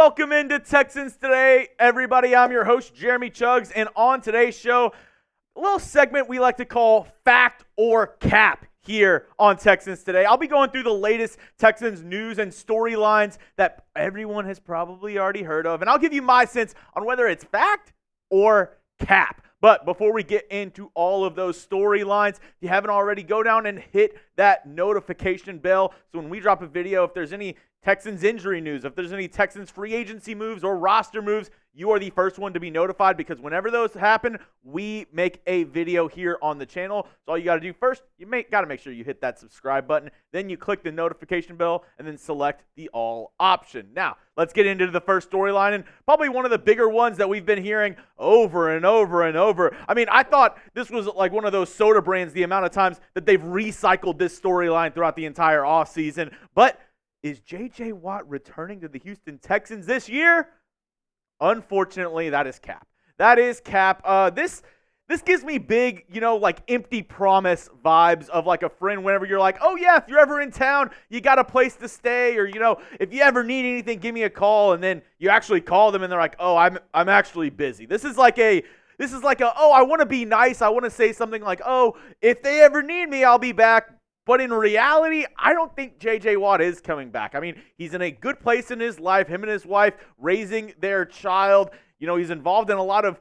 welcome into Texans Today, everybody. I'm your host, Jeremy Chuggs, and on today's show, a little segment we like to call Fact or Cap here on Texans Today. I'll be going through the latest Texans news and storylines that everyone has probably already heard of, and I'll give you my sense on whether it's fact or cap. But before we get into all of those storylines, if you haven't already, go down and hit that notification bell so when we drop a video, if there's any Texans injury news, if there's any Texans free agency moves or roster moves, you are the first one to be notified because whenever those happen, we make a video here on the channel. So all you got to do first, you got to make sure you hit that subscribe button. Then you click the notification bell and then select the all option. Now, let's get into the first storyline and probably one of the bigger ones that we've been hearing over and over and over. I mean, I thought this was like one of those soda brands, the amount of times that they've recycled this storyline throughout the entire offseason. But is J.J. Watt returning to the Houston Texans this year? Unfortunately, that is cap. That is cap. This gives me big, like empty promise vibes of like a friend whenever you're like, oh yeah, if you're ever in town, you got a place to stay, or if you ever need anything, give me a call, and then you actually call them and they're like, oh, I'm actually busy. This is like a oh, I want to be nice. I want to say something like, oh, if they ever need me, I'll be back. But in reality, I don't think J.J. Watt is coming back. I mean, he's in a good place in his life, him and his wife raising their child. He's involved in a lot of,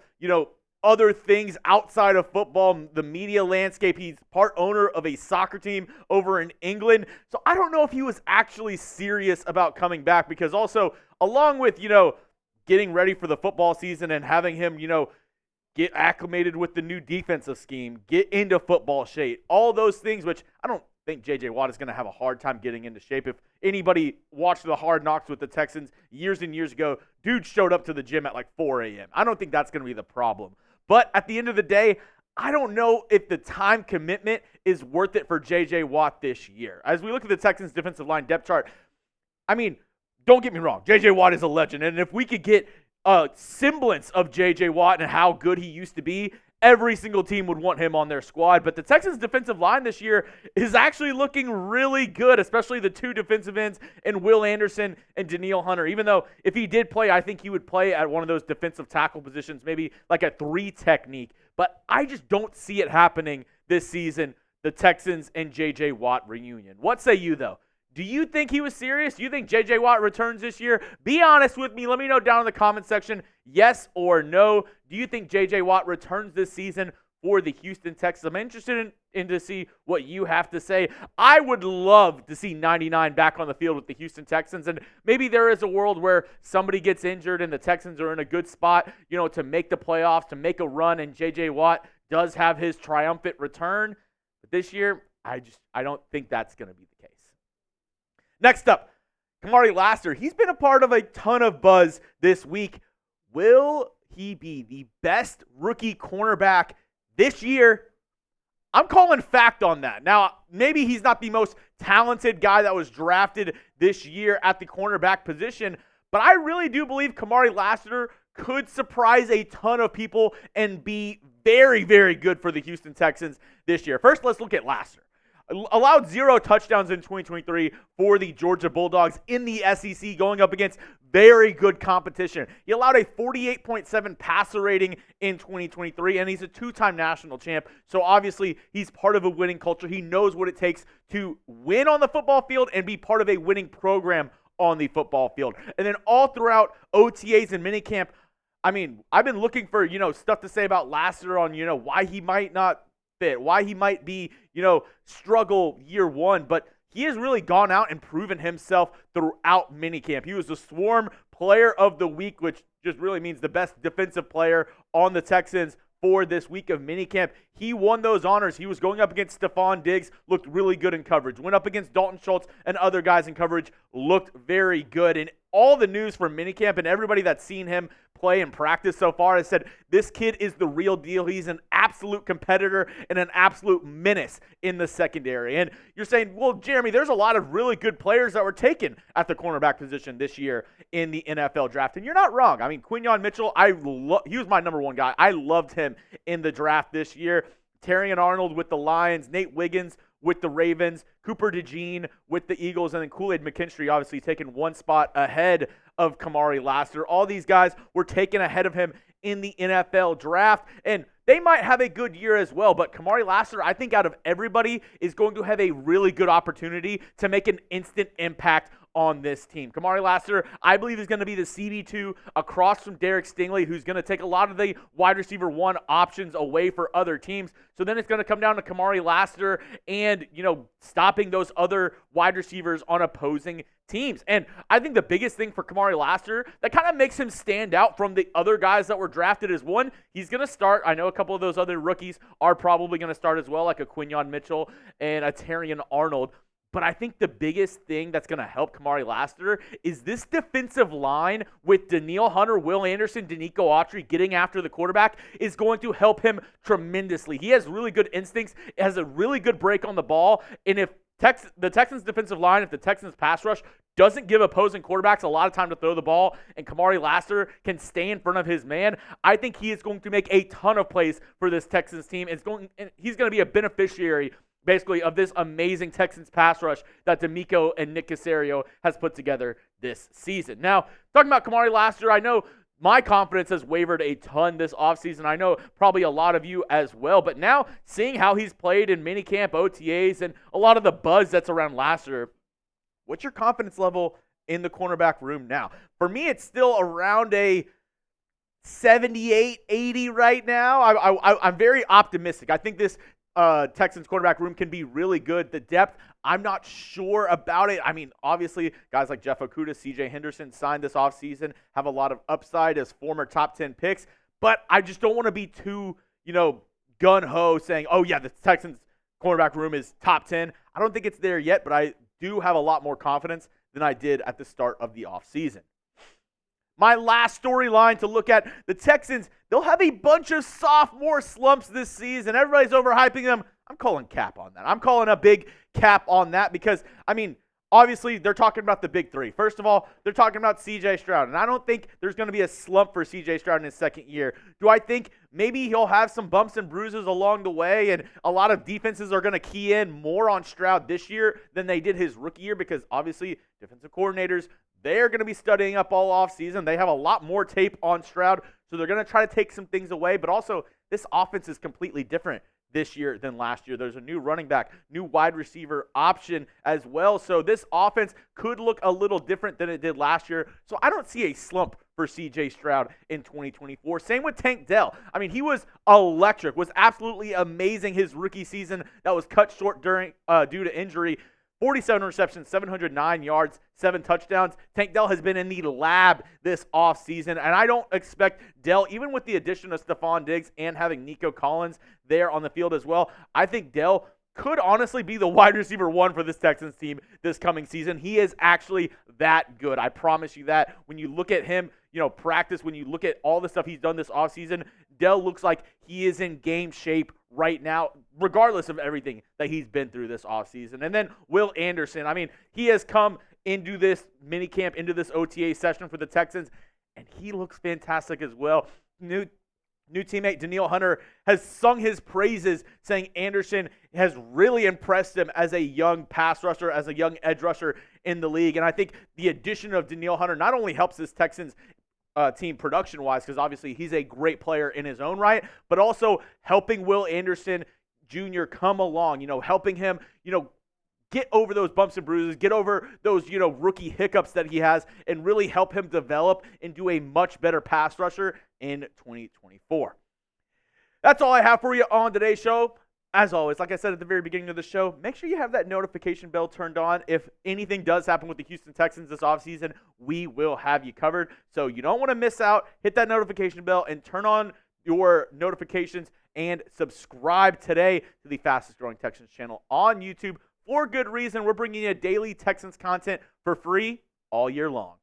other things outside of football, the media landscape. He's part owner of a soccer team over in England. So I don't know if he was actually serious about coming back because also, along with, getting ready for the football season and having him, get acclimated with the new defensive scheme, get into football shape, all those things, which I don't think J.J. Watt is going to have a hard time getting into shape. If anybody watched the Hard Knocks with the Texans years and years ago, dude showed up to the gym at like 4 a.m. I don't think that's going to be the problem. But at the end of the day, I don't know if the time commitment is worth it for J.J. Watt this year. As we look at the Texans defensive line depth chart, I mean, don't get me wrong, J.J. Watt is a legend. And if we could get a semblance of J.J. Watt and how good he used to be, every single team would want him on their squad. But the Texans defensive line this year is actually looking really good, especially the two defensive ends in Will Anderson and Danielle Hunter. Even though if he did play, I think he would play at one of those defensive tackle positions, maybe like a 3 technique. But I just don't see it happening this season, the Texans and J.J. Watt reunion. What say you, though? Do you think he was serious? Do you think J.J. Watt returns this year? Be honest with me. Let me know down in the comment section, yes or no. Do you think J.J. Watt returns this season for the Houston Texans? I'm interested in to see what you have to say. I would love to see 99 back on the field with the Houston Texans, and maybe there is a world where somebody gets injured and the Texans are in a good spot, to make the playoffs, to make a run, and J.J. Watt does have his triumphant return. But this year, I don't think that's going to be the case. Next up, Kamari Lassiter. He's been a part of a ton of buzz this week. Will he be the best rookie cornerback this year? I'm calling fact on that. Now, maybe he's not the most talented guy that was drafted this year at the cornerback position, but I really do believe Kamari Lassiter could surprise a ton of people and be very, very good for the Houston Texans this year. First, let's look at Lassiter. Allowed 0 touchdowns in 2023 for the Georgia Bulldogs in the SEC, going up against very good competition. He allowed a 48.7 passer rating in 2023, and he's a 2-time national champ. So obviously, he's part of a winning culture. He knows what it takes to win on the football field and be part of a winning program on the football field. And then all throughout OTAs and minicamp, I mean, I've been looking for, stuff to say about Lassiter on, why he might not fit, why he might be, struggle year one, but he has really gone out and proven himself throughout minicamp. He was the Swarm Player of the Week, which just really means the best defensive player on the Texans for this week of minicamp. He won those honors. He was going up against Stephon Diggs, looked really good in coverage. Went up against Dalton Schultz and other guys in coverage, looked very good. And all the news from minicamp and everybody that's seen him play and practice so far has said this kid is the real deal. He's an absolute competitor and an absolute menace in the secondary. And you're saying, well, Jeremy, there's a lot of really good players that were taken at the cornerback position this year in the NFL draft. And you're not wrong. I mean, Quinyon Mitchell, he was my number one guy. I loved him in the draft this year. Terrion Arnold with the Lions, Nate Wiggins with the Ravens, Cooper DeJean with the Eagles, and then Kool-Aid McKinstry obviously taking one spot ahead of Kamari Lassiter. All these guys were taken ahead of him in the NFL draft, and they might have a good year as well, but Kamari Lassiter, I think out of everybody, is going to have a really good opportunity to make an instant impact on this team. Kamari Lassiter, I believe, is going to be the CB2 across from Derek Stingley, who's going to take a lot of the wide receiver 1 options away for other teams. So then it's going to come down to Kamari Lassiter and, stopping those other wide receivers on opposing teams. And I think the biggest thing for Kamari Lassiter that kind of makes him stand out from the other guys that were drafted is, one, he's going to start. I know a couple of those other rookies are probably going to start as well, like a Quinyon Mitchell and a Terrion Arnold. But I think the biggest thing that's going to help Kamari Lassiter is this defensive line with Danielle Hunter, Will Anderson, DeMeco Autry getting after the quarterback is going to help him tremendously. He has really good instincts, has a really good break on the ball, and if the Texans defensive line, if the Texans pass rush doesn't give opposing quarterbacks a lot of time to throw the ball and Kamari Lassiter can stay in front of his man, I think he is going to make a ton of plays for this Texans team. He's going to be a beneficiary basically of this amazing Texans pass rush that DeMeco and Nick Caserio has put together this season. Now, talking about Kamari Lassiter, I know my confidence has wavered a ton this offseason. I know probably a lot of you as well. But now, seeing how he's played in minicamp, OTAs, and a lot of the buzz that's around Lassiter, what's your confidence level in the cornerback room now? For me, it's still around a 78, 80 right now. I'm very optimistic. I think this Texans quarterback room can be really good. The depth, I'm not sure about it. I mean, obviously, guys like Jeff Okudah, CJ Henderson signed this offseason, have a lot of upside as former top 10 picks, but I just don't want to be too, gun-ho saying, oh yeah, the Texans cornerback room is top 10. I don't think it's there yet, but I do have a lot more confidence than I did at the start of the offseason. My last storyline to look at, the Texans, they'll have a bunch of sophomore slumps this season. Everybody's overhyping them. I'm calling cap on that. I'm calling a big cap on that because, obviously they're talking about the big three. First of all, they're talking about CJ Stroud, and I don't think there's going to be a slump for CJ Stroud in his second year. Do I think maybe he'll have some bumps and bruises along the way, and a lot of defenses are going to key in more on Stroud this year than they did his rookie year because obviously defensive coordinators, they're going to be studying up all offseason. They have a lot more tape on Stroud, so they're going to try to take some things away. But also, this offense is completely different this year than last year. There's a new running back, new wide receiver option as well. So this offense could look a little different than it did last year. So I don't see a slump for CJ Stroud in 2024. Same with Tank Dell. He was electric, was absolutely amazing his rookie season that was cut short due to injury. 47 receptions, 709 yards, 7 touchdowns. Tank Dell has been in the lab this offseason, and I don't expect Dell, even with the addition of Stephon Diggs and having Nico Collins there on the field as well, I think Dell could honestly be the wide receiver 1 for this Texans team this coming season. He is actually that good. I promise you that. When you look at him, practice, when you look at all the stuff he's done this offseason, Dell looks like he is in game shape right now, regardless of everything that he's been through this offseason. And then Will Anderson, he has come into this minicamp, into this OTA session for the Texans, and he looks fantastic as well. New teammate Danielle Hunter has sung his praises, saying Anderson has really impressed him as a young pass rusher, as a young edge rusher in the league. And I think the addition of Danielle Hunter not only helps this Texans team production-wise, because obviously he's a great player in his own right, but also helping Will Anderson Jr. come along, helping him, get over those bumps and bruises, get over those, rookie hiccups that he has, and really help him develop into a much better pass rusher in 2024. That's all I have for you on today's show. As always, like I said at the very beginning of the show, make sure you have that notification bell turned on. If anything does happen with the Houston Texans this offseason, we will have you covered. So you don't want to miss out. Hit that notification bell and turn on your notifications and subscribe today to the fastest growing Texans channel on YouTube. For good reason, we're bringing you daily Texans content for free all year long.